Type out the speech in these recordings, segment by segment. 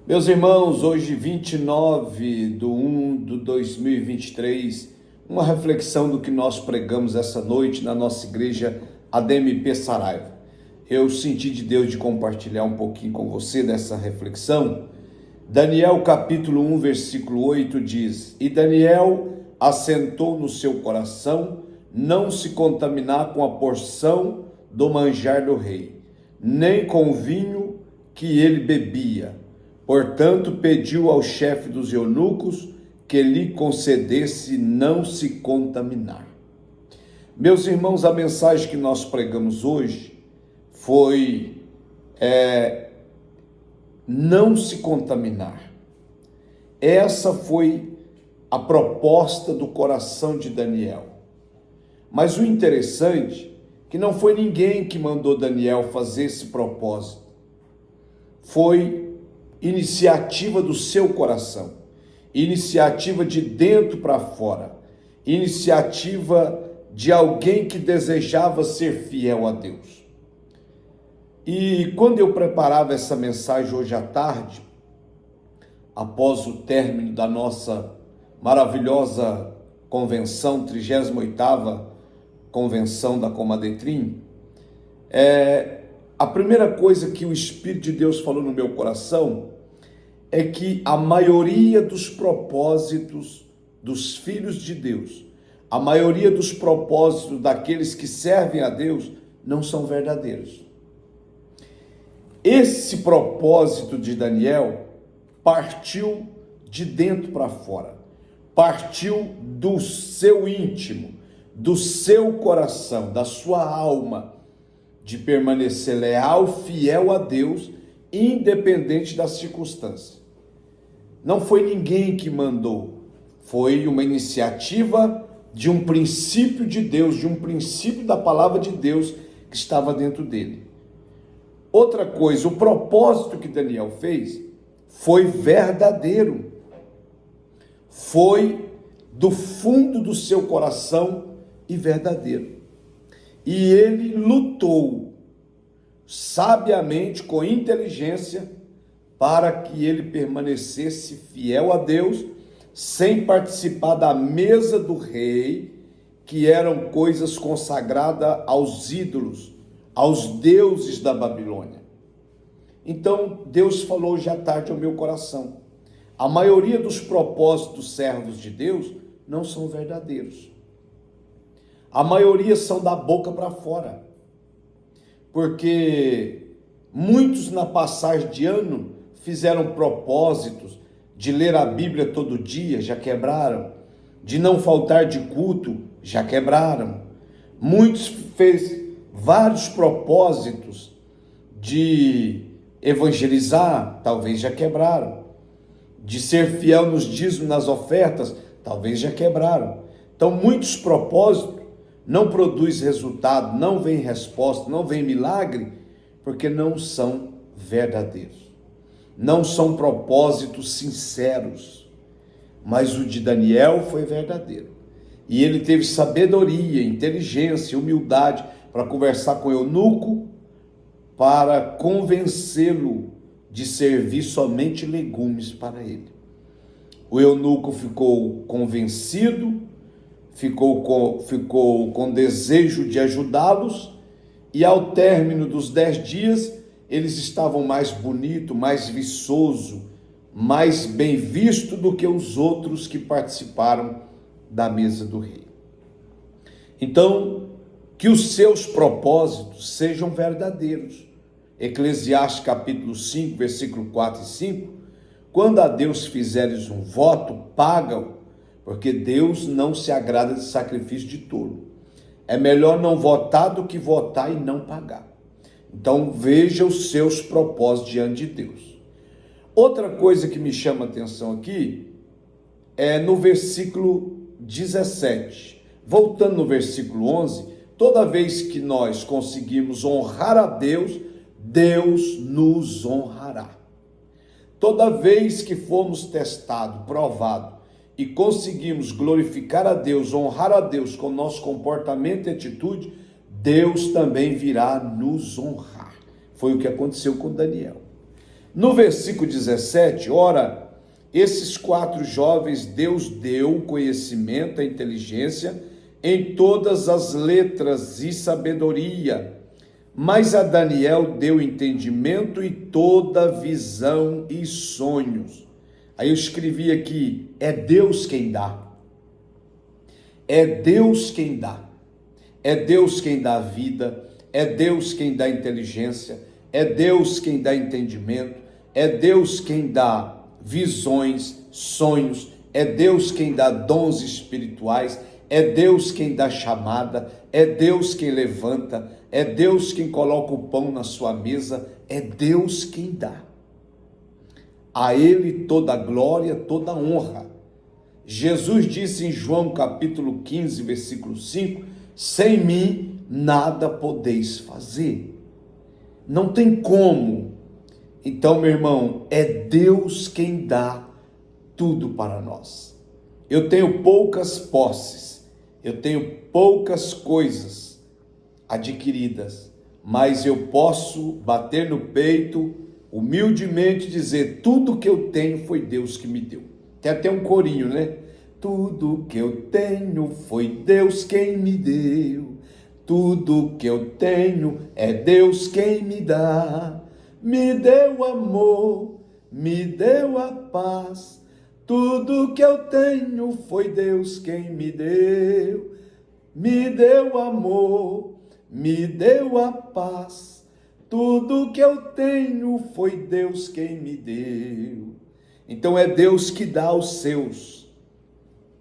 Meus irmãos, hoje 29/1/2023, uma reflexão do que nós pregamos essa noite na nossa igreja ADMP Saraiva. Eu senti de Deus de compartilhar um pouquinho com você dessa reflexão. Daniel capítulo 1, versículo 8 diz: E Daniel assentou no seu coração não se contaminar com a porção do manjar do rei, nem com o vinho que ele bebia. Portanto, pediu ao chefe dos eunucos que lhe concedesse não se contaminar. Meus irmãos, a mensagem que nós pregamos hoje foi não se contaminar. Essa foi a proposta do coração de Daniel. Mas o interessante é que não foi ninguém que mandou Daniel fazer esse propósito. Foi iniciativa do seu coração, iniciativa de dentro para fora, iniciativa de alguém que desejava ser fiel a Deus. E quando eu preparava essa mensagem hoje à tarde, após o término da nossa maravilhosa convenção, 38ª convenção da Comadetrim, a primeira coisa que o Espírito de Deus falou no meu coração é que a maioria dos propósitos dos filhos de Deus, a maioria dos propósitos daqueles que servem a Deus não são verdadeiros. Esse propósito de Daniel partiu de dentro para fora, partiu do seu íntimo, do seu coração, da sua alma, de permanecer leal, fiel a Deus, independente das circunstâncias. Não foi ninguém que mandou, foi uma iniciativa de um princípio de Deus, de um princípio da palavra de Deus que estava dentro dele. Outra coisa, o propósito que Daniel fez foi verdadeiro, foi do fundo do seu coração e verdadeiro. E ele lutou sabiamente, com inteligência, para que ele permanecesse fiel a Deus, sem participar da mesa do rei, que eram coisas consagradas aos ídolos, aos deuses da Babilônia. Então, Deus falou hoje à tarde ao meu coração: a maioria dos propósitos dos servos de Deus não são verdadeiros. A maioria são da boca para fora. Porque muitos na passagem de ano fizeram propósitos de ler a Bíblia todo dia, já quebraram. De não faltar de culto, já quebraram. Muitos fez vários propósitos de evangelizar, talvez já quebraram. De ser fiel nos dízimos, nas ofertas, talvez já quebraram. Então, muitos propósitos não produz resultado, não vem resposta, não vem milagre, porque não são verdadeiros. Não são propósitos sinceros. Mas o de Daniel foi verdadeiro. E ele teve sabedoria, inteligência, humildade para conversar com o eunuco, para convencê-lo de servir somente legumes para ele. O eunuco ficou convencido, ficou com desejo de ajudá-los, e ao término dos 10 dias, eles estavam mais bonitos, mais viçosos, mais bem vistos do que os outros que participaram da mesa do rei. Então, que os seus propósitos sejam verdadeiros. Eclesiastes capítulo 5, versículo 4 e 5, quando a Deus fizeres um voto, paga-o, porque Deus não se agrada de sacrifício de tolo. É melhor não votar do que votar e não pagar. Então veja os seus propósitos diante de Deus. Outra coisa que me chama a atenção aqui é no versículo 17. Voltando no versículo 11, toda vez que nós conseguimos honrar a Deus, Deus nos honrará. Toda vez que formos testados, provados, e conseguimos glorificar a Deus, honrar a Deus com nosso comportamento e atitude, Deus também virá nos honrar. Foi o que aconteceu com Daniel. No versículo 17, ora, esses 4 jovens Deus deu o conhecimento, a inteligência em todas as letras e sabedoria, mas a Daniel deu entendimento e toda visão e sonhos. Aí eu escrevi aqui, é Deus quem dá. É Deus quem dá. É Deus quem dá a vida, é Deus quem dá inteligência, é Deus quem dá entendimento, é Deus quem dá visões, sonhos, é Deus quem dá dons espirituais, é Deus quem dá chamada, é Deus quem levanta, é Deus quem coloca o pão na sua mesa, é Deus quem dá. A Ele toda a glória, toda a honra. Jesus disse em João capítulo 15, versículo 5, sem mim nada podeis fazer. Não tem como. Então, meu irmão, é Deus quem dá tudo para nós. Eu tenho poucas posses, eu tenho poucas coisas adquiridas, mas eu posso bater no peito, humildemente dizer, tudo que eu tenho foi Deus que me deu. Tem até um corinho, né? Tudo que eu tenho foi Deus quem me deu. Tudo que eu tenho é Deus quem me dá. Me deu amor, me deu a paz. Tudo que eu tenho foi Deus quem me deu. Me deu amor, me deu a paz. Tudo que eu tenho foi Deus quem me deu. Então é Deus que dá aos seus.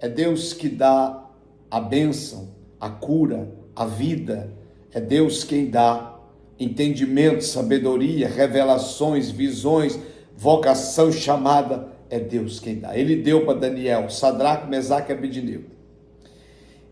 É Deus que dá a bênção, a cura, a vida. É Deus quem dá entendimento, sabedoria, revelações, visões, vocação, chamada. É Deus quem dá. Ele deu para Daniel, Sadraque, Mesaque e Abednego.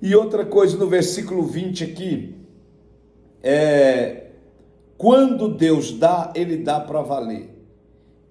E outra coisa no versículo 20 aqui, quando Deus dá, Ele dá para valer.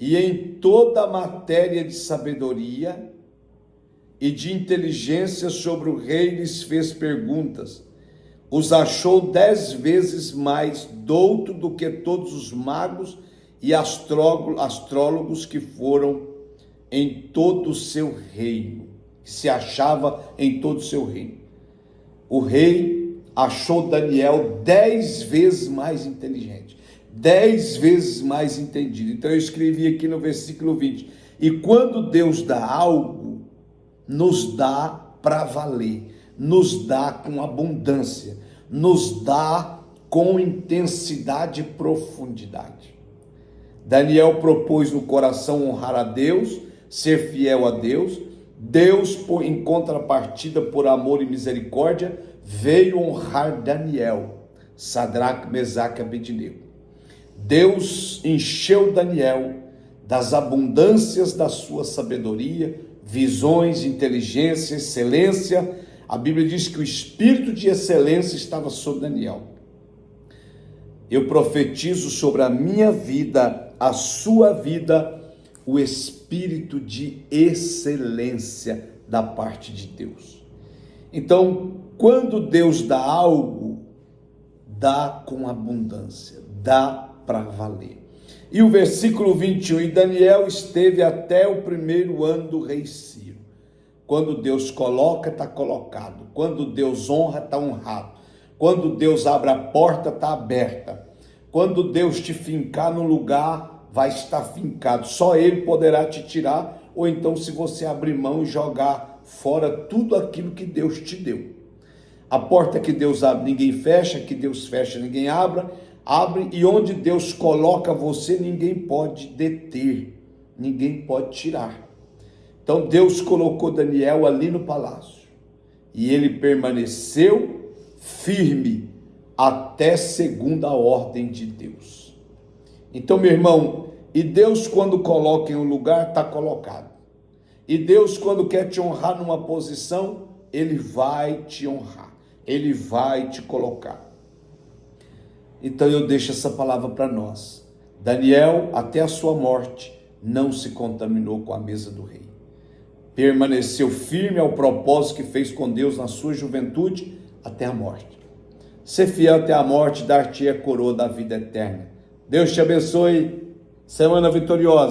E em toda a matéria de sabedoria e de inteligência sobre o rei lhes fez perguntas. Os achou 10 vezes mais douto do que todos os magos e astrólogos que foram em todo o seu reino, que se achava em todo o seu reino. O rei achou Daniel 10 vezes mais inteligente, 10 vezes mais entendido. Então eu escrevi aqui no versículo 20, e quando Deus dá algo, nos dá para valer, nos dá com abundância, nos dá com intensidade e profundidade. Daniel propôs no coração honrar a Deus, ser fiel a Deus. Deus, em contrapartida, por amor e misericórdia, veio honrar Daniel, Sadraque, Mesaque e Abednego. Deus encheu Daniel das abundâncias da sua sabedoria, visões, inteligência, excelência. A Bíblia diz que o espírito de excelência estava sobre Daniel. Eu profetizo sobre a minha vida, a sua vida, o espírito de excelência da parte de Deus. Então, quando Deus dá algo, dá com abundância, dá para valer. E o versículo 21, e Daniel esteve até o 1º ano do rei Ciro. Quando Deus coloca, está colocado. Quando Deus honra, está honrado. Quando Deus abre a porta, está aberta. Quando Deus te fincar no lugar, vai estar fincado. Só Ele poderá te tirar, ou então se você abrir mão e jogar fora tudo aquilo que Deus te deu. A porta que Deus abre, ninguém fecha, que Deus fecha, ninguém abre, e onde Deus coloca você, ninguém pode deter, ninguém pode tirar. Então Deus colocou Daniel ali no palácio, e ele permaneceu firme até segundo a ordem de Deus. Então, meu irmão, e Deus quando coloca em um lugar, está colocado. E Deus quando quer te honrar numa posição, Ele vai te honrar, Ele vai te colocar. Então eu deixo essa palavra para nós. Daniel, até a sua morte, não se contaminou com a mesa do rei. Permaneceu firme ao propósito que fez com Deus na sua juventude até a morte. Ser fiel até a morte, dar-te a coroa da vida eterna. Deus te abençoe. Semana vitoriosa.